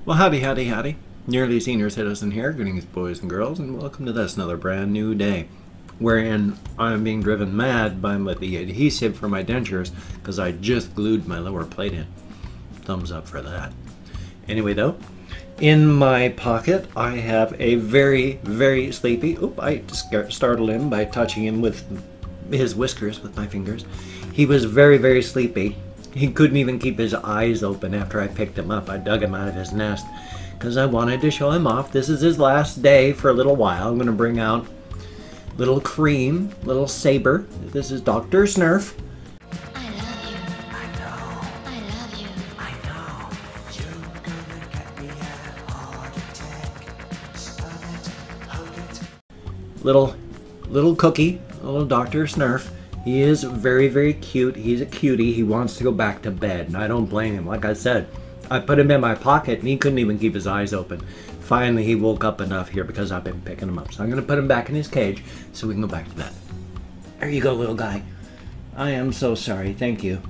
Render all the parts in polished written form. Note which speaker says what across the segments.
Speaker 1: Well, howdy, howdy, howdy. Nearly Senior Citizen here, greetings boys and girls, and welcome to this, another brand new day, wherein I'm being driven mad by the adhesive for my dentures, because I just glued my lower plate in. Thumbs up for that. Anyway though, in my pocket I have a very, very sleepy, I startled him by touching him with his whiskers with my fingers. He was very, very sleepy. He couldn't even keep his eyes open after I picked him up. I dug him out of his nest because I wanted to show him off. This is his last day for a little while. I'm going to bring out little Cream, little Saber. This is Dr. Snurf.
Speaker 2: I love you.
Speaker 1: I know.
Speaker 2: I love you.
Speaker 1: I know.
Speaker 3: You're gonna get me a heart attack. Spell it, hug it.
Speaker 1: Little Cookie, little Dr. Snurf. He is very, very cute. He's a cutie. He wants to go back to bed, and I don't blame him. Like I said, I put him in my pocket, and he couldn't even keep his eyes open. Finally, he woke up enough here because I've been picking him up. So I'm going to put him back in his cage so we can go back to bed. There you go, little guy. I am so sorry. Thank you.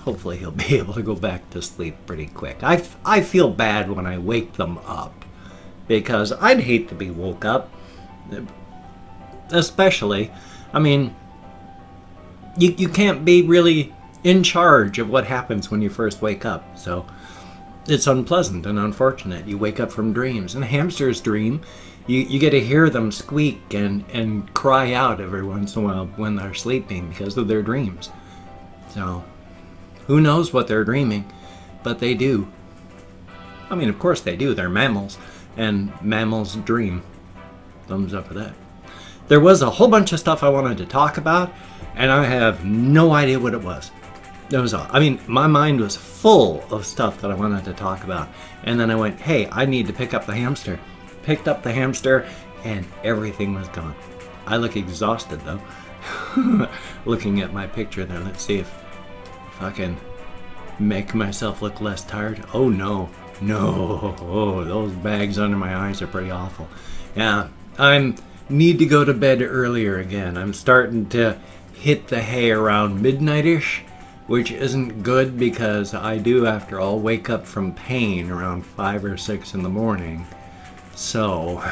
Speaker 1: Hopefully, he'll be able to go back to sleep pretty quick. I feel bad when I wake them up because I'd hate to be woke up. Especially, I mean, you can't be really in charge of what happens when you first wake up, so it's unpleasant and unfortunate. You wake up from dreams, and hamsters dream. You get to hear them squeak and cry out every once in a while when they're sleeping because of their dreams. So who knows what they're dreaming, but they do. I mean, of course they do. They're mammals, and mammals dream. Thumbs up for that. There was a whole bunch of stuff I wanted to talk about, and I have no idea what it was. That was all. I mean, my mind was full of stuff that I wanted to talk about. And then I went, hey, I need to pick up the hamster. Picked up the hamster, and everything was gone. I look exhausted, though. Looking at my picture there. Let's see if I can make myself look less tired. Oh, no. No. Oh, those bags under my eyes are pretty awful. Yeah, I need to go to bed earlier again. I'm starting to hit the hay around midnight-ish, which isn't good because I do, after all, wake up from pain around 5 or 6 in the morning. So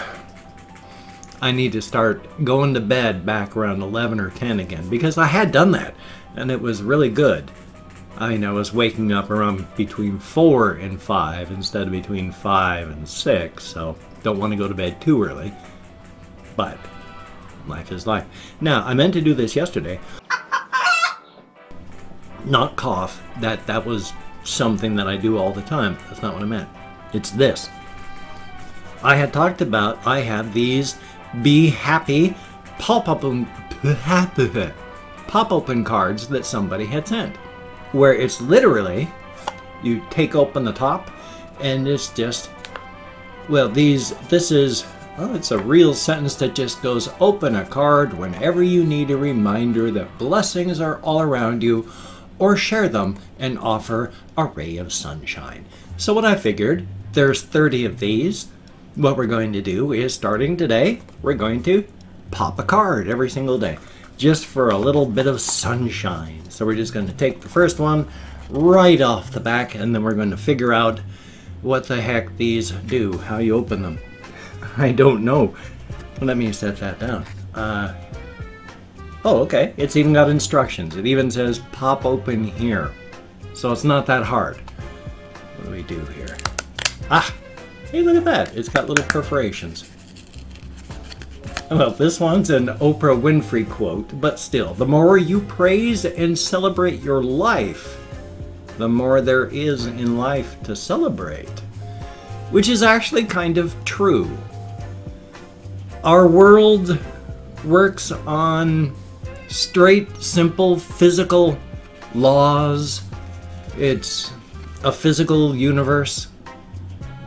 Speaker 1: I need to start going to bed back around 11 or 10 again, because I had done that and it was really good. I mean, I was waking up around between 4 and 5 instead of between 5 and 6, so don't want to go to bed too early, but life is life. Now, I meant to do this yesterday. Not cough. That was something that I do all the time. That's not what I meant. It's this. I had talked about I have these Be Happy pop-open cards that somebody had sent, where it's literally, you take open the top and it's just, well, this is, well, it's a real sentence that just goes, open a card whenever you need a reminder that blessings are all around you, or share them and offer a ray of sunshine. So what I figured, there's 30 of these. What we're going to do is, starting today, we're going to pop a card every single day, just for a little bit of sunshine. So we're just going to take the first one right off the back, and then we're going to figure out what the heck these do, how you open them. I don't know. Let me set that down. Oh, okay. It's even got instructions. It even says pop open here. So it's not that hard. What do we do here? Ah! Hey, look at that. It's got little perforations. Well, this one's an Oprah Winfrey quote, but still, the more you praise and celebrate your life, the more there is in life to celebrate. Which is actually kind of true. Our world works on straight, simple, physical laws. It's a physical universe.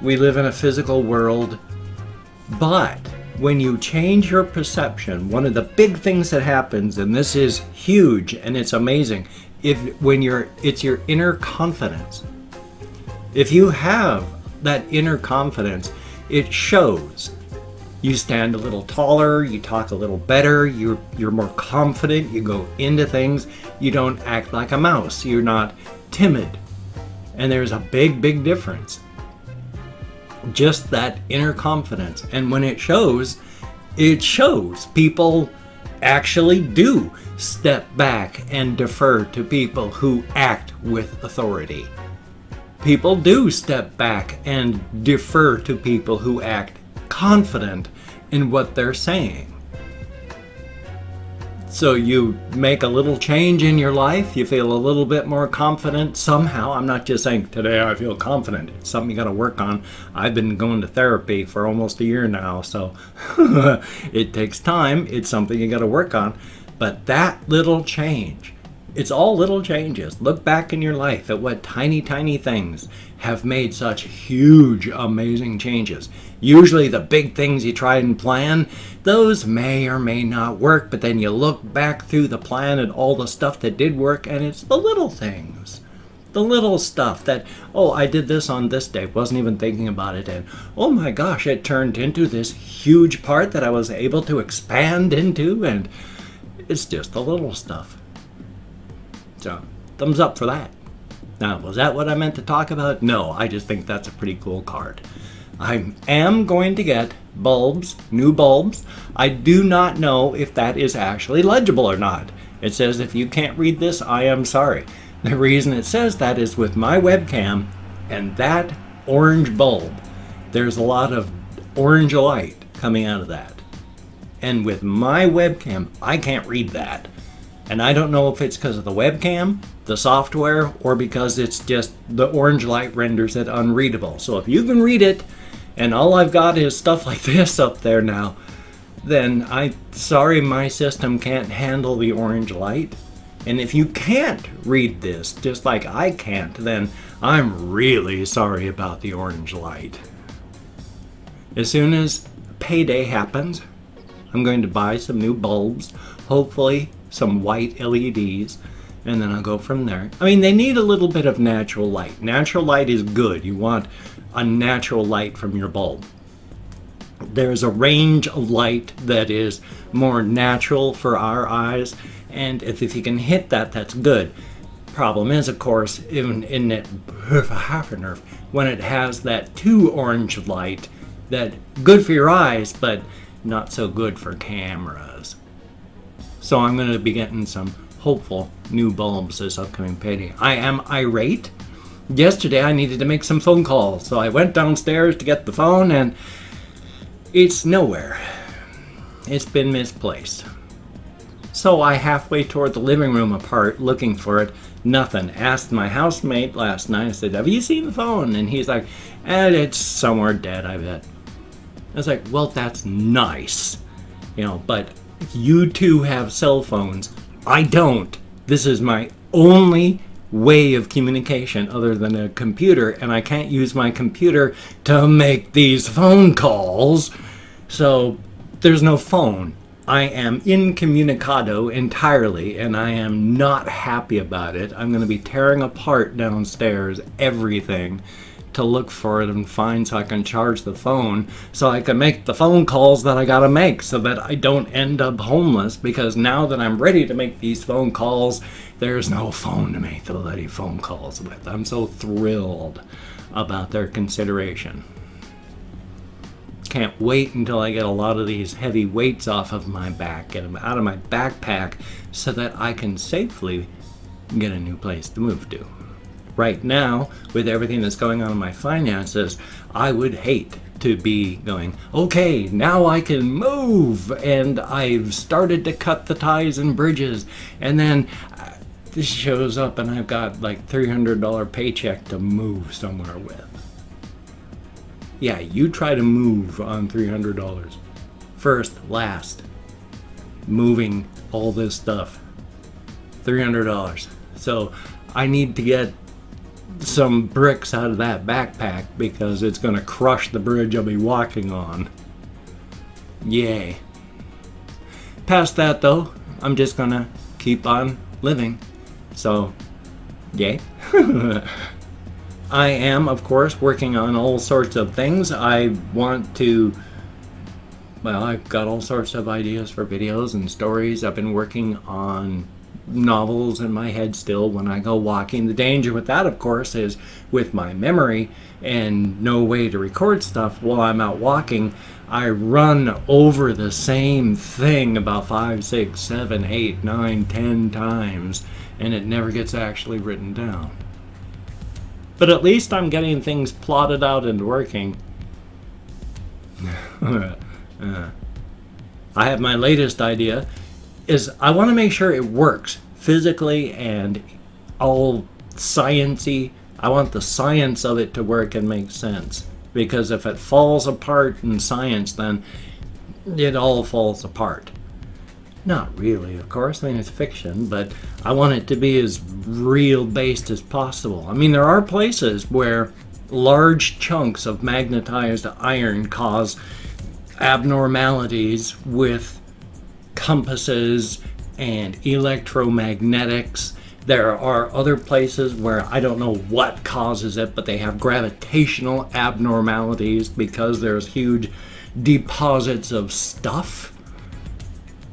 Speaker 1: We live in a physical world. But when you change your perception, one of the big things that happens, and this is huge and it's amazing, it's your inner confidence. If you have that inner confidence, it shows. You stand a little taller, you talk a little better, you're more confident, you go into things, you don't act like a mouse, you're not timid. And there's a big, big difference. just that inner confidence. And when it shows, it shows. People actually do step back and defer to people who act with authority. People do step back and defer to people who act confident in what they're saying. So you make a little change in your life, you feel a little bit more confident somehow. I'm not just saying today I feel confident. It's something you got to work on. I've been going to therapy for almost a year now, so it takes time. It's something you got to work on. But that little change, it's all little changes. Look back in your life at what tiny, tiny things have made such huge, amazing changes. Usually the big things you try and plan, those may or may not work, but then you look back through the plan and all the stuff that did work, and it's the little things. The little stuff that, oh, I did this on this day, wasn't even thinking about it, and oh my gosh, it turned into this huge part that I was able to expand into, and it's just the little stuff. So, thumbs up for that. Now, was that what I meant to talk about? No, I just think that's a pretty cool card. I am going to get bulbs, new bulbs. I do not know if that is actually legible or not. It says if you can't read this, I am sorry. The reason it says that is with my webcam and that orange bulb, there's a lot of orange light coming out of that. And with my webcam, I can't read that. And I don't know if it's because of the webcam, the software, or because it's just the orange light renders it unreadable. So if you can read it, and all I've got is stuff like this up there now, then sorry, my system can't handle the orange light. And if you can't read this, just like I can't, then I'm really sorry about the orange light. As soon as payday happens, I'm going to buy some new bulbs, hopefully some white LEDs, and then I'll go from there. I mean, they need a little bit of natural light. Natural light is good. You want a natural light from your bulb. There's a range of light that is more natural for our eyes, and if you can hit that, that's good. Problem is, of course, even in it, when it has that too orange light, that good for your eyes, but not so good for cameras. So I'm going to be getting some hopeful new bulbs this upcoming payday. I am irate. Yesterday I needed to make some phone calls, so I went downstairs to get the phone and it's nowhere. It's been misplaced. So I halfway toward the living room apart looking for it, nothing. Asked my housemate last night, I said, have you seen the phone? And he's like, it's somewhere dead, I bet. I was like, well, that's nice. You know, but you two have cell phones. I don't. This is my only way of communication other than a computer, and I can't use my computer to make these phone calls. So there's no phone. I am incommunicado entirely, and I am not happy about it. I'm going to be tearing apart downstairs everything to look for it and find so I can charge the phone so I can make the phone calls that I gotta make so that I don't end up homeless, because now that I'm ready to make these phone calls, there's no phone to make the bloody phone calls with. I'm so thrilled about their consideration. Can't wait until I get a lot of these heavy weights off of my back, get them out of my backpack so that I can safely get a new place to move to. Right now, with everything that's going on in my finances, I would hate to be going, okay, now I can move, and I've started to cut the ties and bridges, and then this shows up and I've got like $300 paycheck to move somewhere with. Yeah, you try to move on $300. First, last, moving all this stuff, $300. So I need to get some bricks out of that backpack because it's going to crush the bridge I'll be walking on. Yay. Past that though, I'm just going to keep on living. So, yay. I am, of course, working on all sorts of things. I want to, well, I've got all sorts of ideas for videos and stories. I've been working on novels in my head still when I go walking. The danger with that, of course, is with my memory and no way to record stuff while I'm out walking, I run over the same thing about 5, 6, 7, 8, 9, 10 times, and it never gets actually written down. But at least I'm getting things plotted out and working. I have my latest idea is I want to make sure it works physically and all sciencey. I want the science of it to work and make sense, because if it falls apart in science, then it all falls apart. Not really, of course. I mean, it's fiction, but I want it to be as real based as possible. I mean, there are places where large chunks of magnetized iron cause abnormalities with compasses and electromagnetics. There are other places where I don't know what causes it, but they have gravitational abnormalities because there's huge deposits of stuff.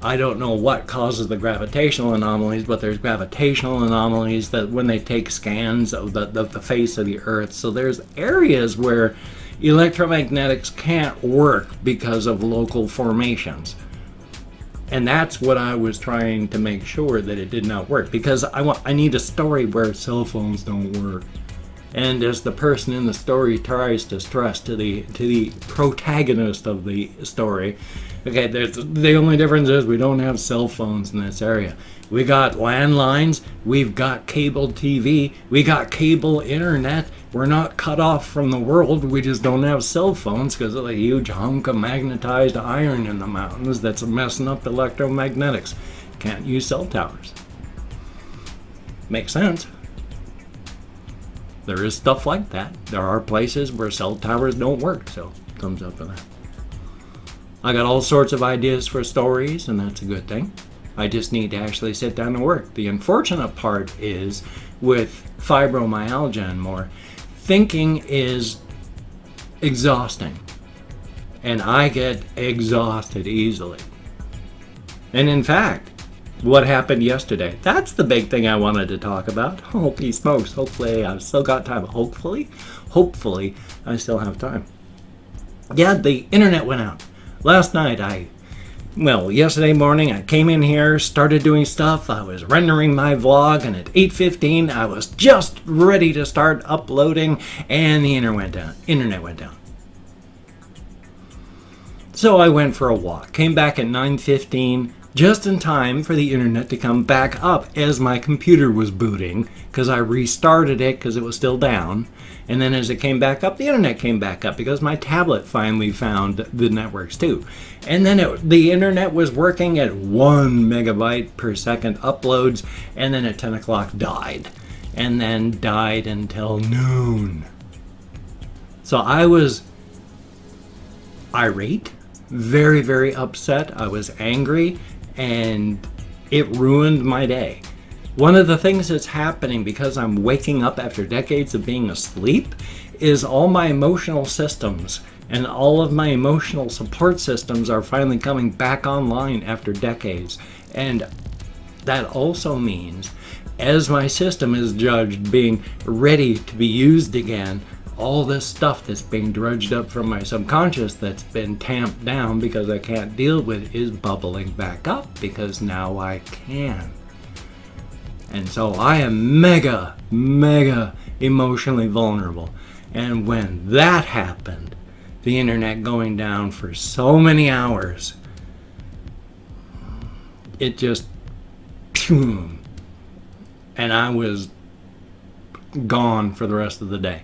Speaker 1: I don't know what causes the gravitational anomalies, but there's gravitational anomalies that when they take scans of the face of the Earth. So there's areas where electromagnetics can't work because of local formations. And that's what I was trying to make sure that it did not work, because I need a story where cell phones don't work. And as the person in the story tries to stress to the protagonist of the story, okay, the only difference is we don't have cell phones in this area. We got landlines, we've got cable TV, we got cable internet. We're not cut off from the world, we just don't have cell phones because of the huge hunk of magnetized iron in the mountains that's messing up electromagnetics. Can't use cell towers. Makes sense. There is stuff like that. There are places where cell towers don't work, so thumbs up for that. I got all sorts of ideas for stories, and that's a good thing. I just need to actually sit down and work. The unfortunate part is, with fibromyalgia and more, thinking is exhausting. And I get exhausted easily. And in fact, what happened yesterday, that's the big thing I wanted to talk about. Holy smokes, hopefully I've still got time. Hopefully I still have time. Yeah, the internet went out. Last night yesterday morning I came in here, started doing stuff. I was rendering my vlog, and at 8:15 I was just ready to start uploading, and the internet went down. So I went for a walk, came back at 9:15, just in time for the internet to come back up as my computer was booting, because I restarted it because it was still down. And then as it came back up, the internet came back up because my tablet finally found the networks too. And then the internet was working at 1 megabyte per second uploads, and then at 10 o'clock died. And then died until noon. So I was irate, very, very upset. I was angry, and it ruined my day. One of the things that's happening because I'm waking up after decades of being asleep is all my emotional systems and all of my emotional support systems are finally coming back online after decades. And that also means, as my system is judged being ready to be used again, all this stuff that's being drudged up from my subconscious that's been tamped down because I can't deal with is bubbling back up because now I can. And so I am mega emotionally vulnerable. And when that happened, the internet going down for so many hours, it just, and I was gone for the rest of the day.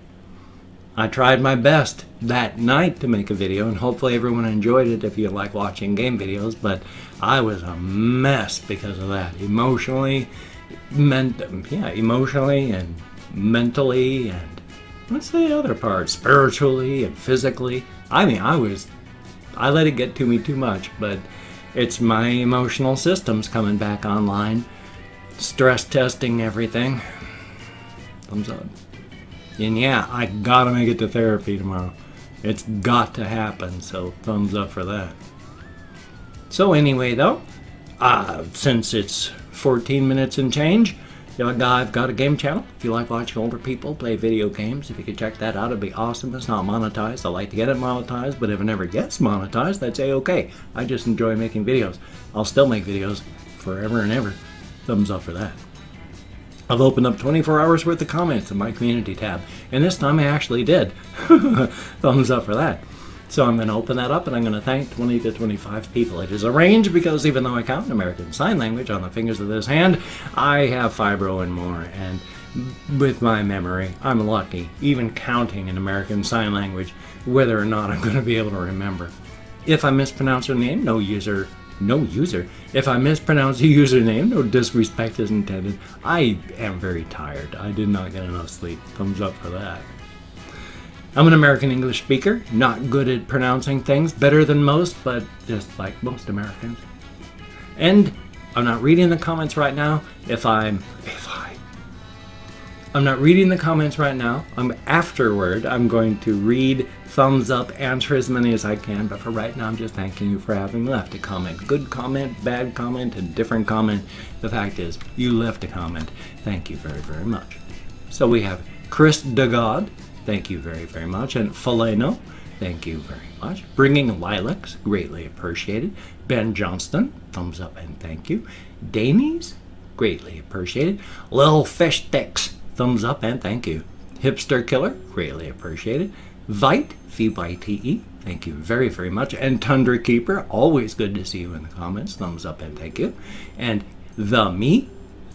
Speaker 1: I tried my best that night to make a video, and hopefully everyone enjoyed it if you like watching game videos, but I was a mess because of that. Emotionally and mentally, and what's the other part? Spiritually and physically. I mean, I let it get to me too much, but it's my emotional systems coming back online. Stress testing everything. Thumbs up. And yeah, I gotta make it to therapy tomorrow. It's got to happen, so thumbs up for that. So anyway though, Since it's 14 minutes and change, I've got a game channel. If you like watching older people play video games, if you could check that out, it'd be awesome. It's not monetized. I like to get it monetized, but if it never gets monetized, that's a-okay. I just enjoy making videos. I'll still make videos forever and ever. Thumbs up for that. I've opened up 24 hours worth of comments in my community tab, and this time I actually did. Thumbs up for that. So I'm going to open that up, and I'm going to thank 20 to 25 people. It is arranged because even though I count American Sign Language on the fingers of this hand, I have fibro and more, and with my memory, I'm lucky, even counting in American Sign Language, whether or not I'm going to be able to remember. If I mispronounce your name, no user. If I mispronounce your username, no disrespect is intended. I am very tired. I did not get enough sleep. Thumbs up for that. I'm an American English speaker, not good at pronouncing things, better than most, but just like most Americans. And I'm not reading the comments right now. I'm not reading the comments right now. Afterward, I'm going to read, thumbs up, answer as many as I can, but for right now, I'm just thanking you for having left a comment. Good comment, bad comment, and different comment. The fact is, you left a comment. Thank you very, very much. So we have Chris DeGod. Thank you very, very much. And Faleno, thank you very much. Bringing Lilacs, greatly appreciated. Ben Johnston, thumbs up and thank you. Damies, greatly appreciated. Lil Fish Sticks, thumbs up and thank you. Hipster Killer, greatly appreciated. Vite, V-Y-T-E, thank you very, very much. And Tundra Keeper, always good to see you in the comments, thumbs up and thank you. And The Me,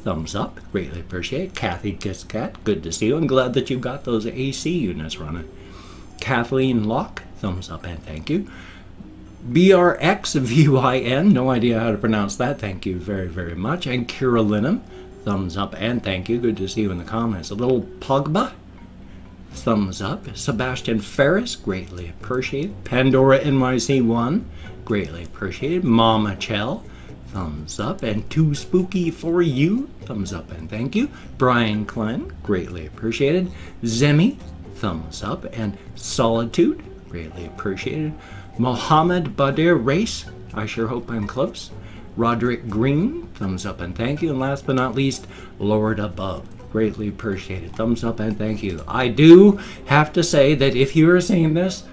Speaker 1: thumbs up, greatly appreciate. Kathy Kiss Cat, good to see you. I'm glad that you've got those AC units running. Kathleen Locke, thumbs up and thank you. BRXVYN, no idea how to pronounce that, thank you very, very much. And Carolina, thumbs up and thank you, good to see you in the comments. A little Pogba, thumbs up. Sebastian Ferris, greatly appreciated. Pandora NYC1, greatly appreciated. Mama Chell, thumbs up. And Too Spooky For You, thumbs up and thank you. Brian Klein, greatly appreciated. Zemi, thumbs up. And Solitude, greatly appreciated. Mohammed Badir Race, I sure hope I'm close. Roderick Green, thumbs up and thank you. And last but not least, Lord Above, greatly appreciated. Thumbs up and thank you. I do have to say that if you are seeing this,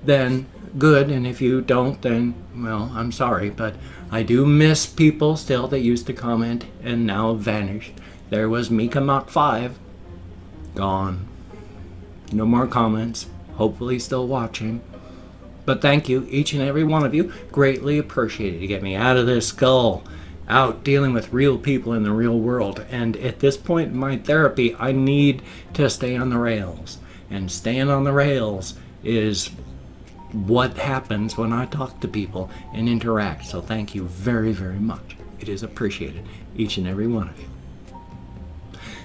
Speaker 1: then good, and if you don't, then, well, I'm sorry, but I do miss people still that used to comment and now have vanished. There was Mika Mach 5, gone. No more comments, hopefully still watching. But thank you, each and every one of you, greatly appreciated. You get me out of this skull, out dealing with real people in the real world. And at this point in my therapy, I need to stay on the rails. And staying on the rails is what happens when I talk to people and interact. So thank you very, very much. It is appreciated, each and every one of you.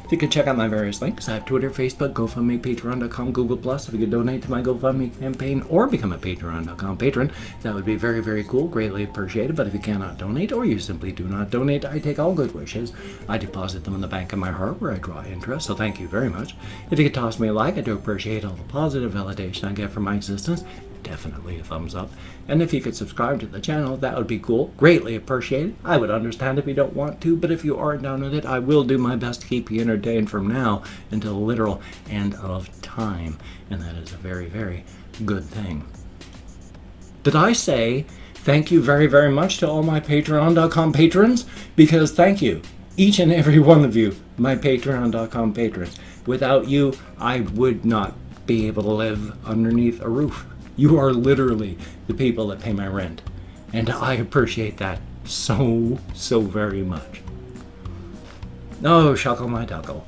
Speaker 1: If you could check out my various links, I have Twitter, Facebook, GoFundMe, Patreon.com, Google+. If you could donate to my GoFundMe campaign or become a Patreon.com patron, that would be very, very cool, greatly appreciated. But if you cannot donate or you simply do not donate, I take all good wishes. I deposit them in the bank of my heart where I draw interest, so thank you very much. If you could toss me a like, I do appreciate all the positive validation I get from my existence. Definitely a thumbs up. And if you could subscribe to the channel, that would be cool. Greatly appreciated. I would understand if you don't want to, but if you are down with it, I will do my best to keep you entertained from now until the literal end of time. And that is a very, very good thing. Did I say thank you very, very much to all my Patreon.com patrons? Because thank you, each and every one of you, my Patreon.com patrons. Without you, I would not be able to live underneath a roof. You are literally the people that pay my rent. And I appreciate that so, so very much. Oh, shuckle my duckle.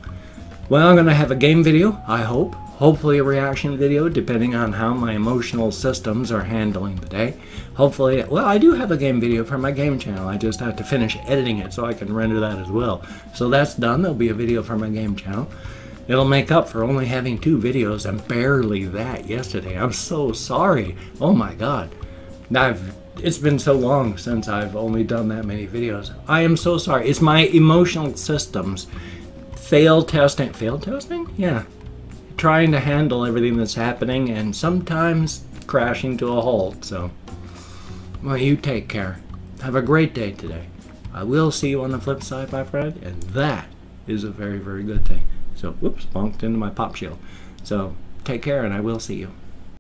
Speaker 1: Well, I'm going to have a game video, I hope. Hopefully a reaction video, depending on how my emotional systems are handling the day. Hopefully, well, I do have a game video for my game channel. I just have to finish editing it so I can render that as well. So that's done. There'll be a video for my game channel. It'll make up for only having 2 videos and barely that yesterday. I'm so sorry. Oh my God. It's been so long since I've only done that many videos. I am so sorry. It's my emotional systems fail testing? Yeah. Trying to handle everything that's happening and sometimes crashing to a halt. So, well, you take care. Have a great day today. I will see you on the flip side, my friend, and that is a very, very good thing. So, whoops, bonked into my pop shield. So, take care, and I will see you.